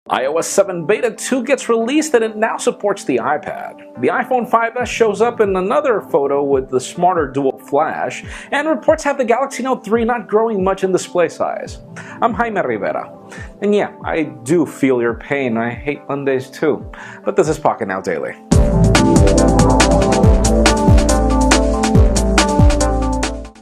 iOS 7 Beta 2 gets released and it now supports the iPad. The iPhone 5S shows up in another photo with the smarter dual flash, and reports have the Galaxy Note 3 not growing much in display size. I'm Jaime Rivera, and yeah, I do feel your pain. I hate Mondays too. But this is Pocketnow Daily.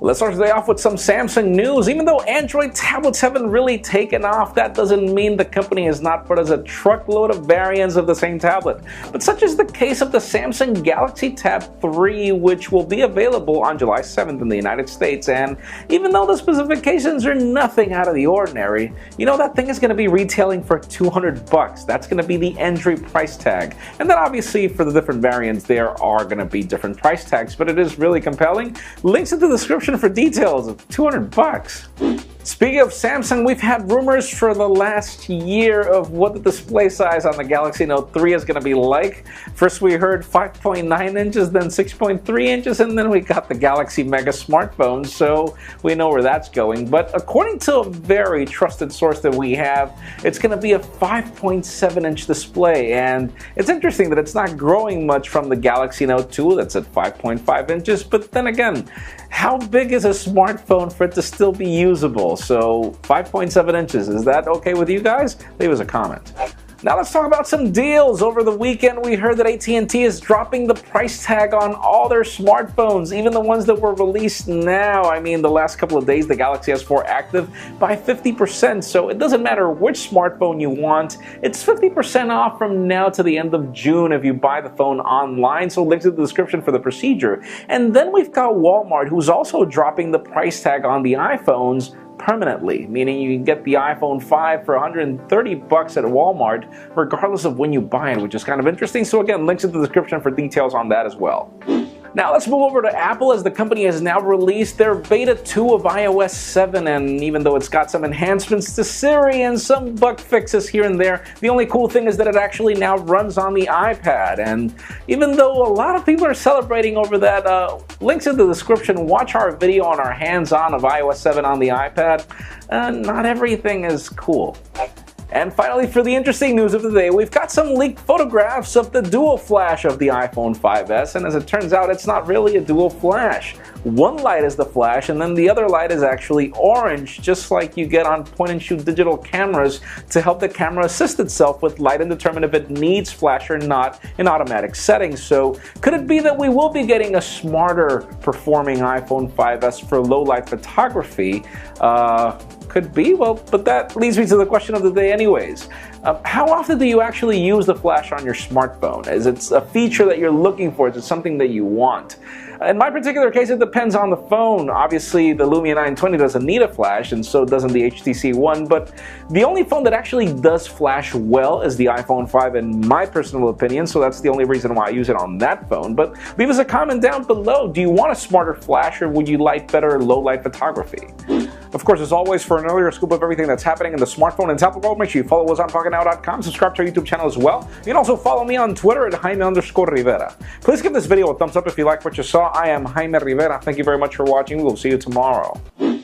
Let's start today off with some Samsung news. Even though Android tablets haven't really taken off, that doesn't mean the company has not put us a truckload of variants of the same tablet. But such is the case of the Samsung Galaxy Tab 3, which will be available on July 7th in the United States. And even though the specifications are nothing out of the ordinary, you know that thing is going to be retailing for $200. That's going to be the entry price tag. And then obviously for the different variants, there are going to be different price tags, but it is really compelling. Links in the description for details of $200. Speaking of Samsung, we've had rumors for the last year of what the display size on the Galaxy Note 3 is going to be like. First we heard 5.9 inches, then 6.3 inches, and then we got the Galaxy Mega smartphone, so we know where that's going. But according to a very trusted source that we have, it's going to be a 5.7-inch display, and it's interesting that it's not growing much from the Galaxy Note 2 that's at 5.5 inches, but then again, how big is a smartphone for it to still be usable? So 5.7 inches, is that okay with you guys? Leave us a comment. Now let's talk about some deals. Over the weekend, we heard that AT&T is dropping the price tag on all their smartphones, even the ones that were released now. I mean, the last couple of days, the Galaxy S4 active by 50%. So it doesn't matter which smartphone you want. It's 50% off from now to the end of June if you buy the phone online. So links in the description for the procedure. And then we've got Walmart, who's also dropping the price tag on the iPhones permanently, meaning you can get the iPhone 5 for $130 at Walmart regardless of when you buy it, which is kind of interesting. So again, links in the description for details on that as well. Now let's move over to Apple, as the company has now released their Beta 2 of iOS 7, and even though it's got some enhancements to Siri and some bug fixes here and there, the only cool thing is that it actually now runs on the iPad. And even though a lot of people are celebrating over that, links in the description, watch our video on our hands-on of iOS 7 on the iPad. Not everything is cool. And finally, for the interesting news of the day, we've got some leaked photographs of the dual flash of the iPhone 5S, and as it turns out, it's not really a dual flash. One light is the flash, and then the other light is actually orange, just like you get on point-and-shoot digital cameras to help the camera assist itself with light and determine if it needs flash or not in automatic settings. So could it be that we will be getting a smarter performing iPhone 5S for low-light photography? Could be, well, but that leads me to the question of the day anyways. How often do you actually use the flash on your smartphone? Is it a feature that you're looking for? Is it something that you want? In my particular case, it depends on the phone. Obviously, the Lumia 920 doesn't need a flash, and so doesn't the HTC One, but the only phone that actually does flash well is the iPhone 5 in my personal opinion, so that's the only reason why I use it on that phone. But leave us a comment down below. Do you want a smarter flash, or would you like better low-light photography? Of course, as always, for an earlier scoop of everything that's happening in the smartphone and tablet world, make sure you follow us on Pocketnow.com, subscribe to our YouTube channel as well. You can also follow me on Twitter at Jaime_Rivera. Please give this video a thumbs up if you like what you saw. I am Jaime Rivera. Thank you very much for watching. We will see you tomorrow.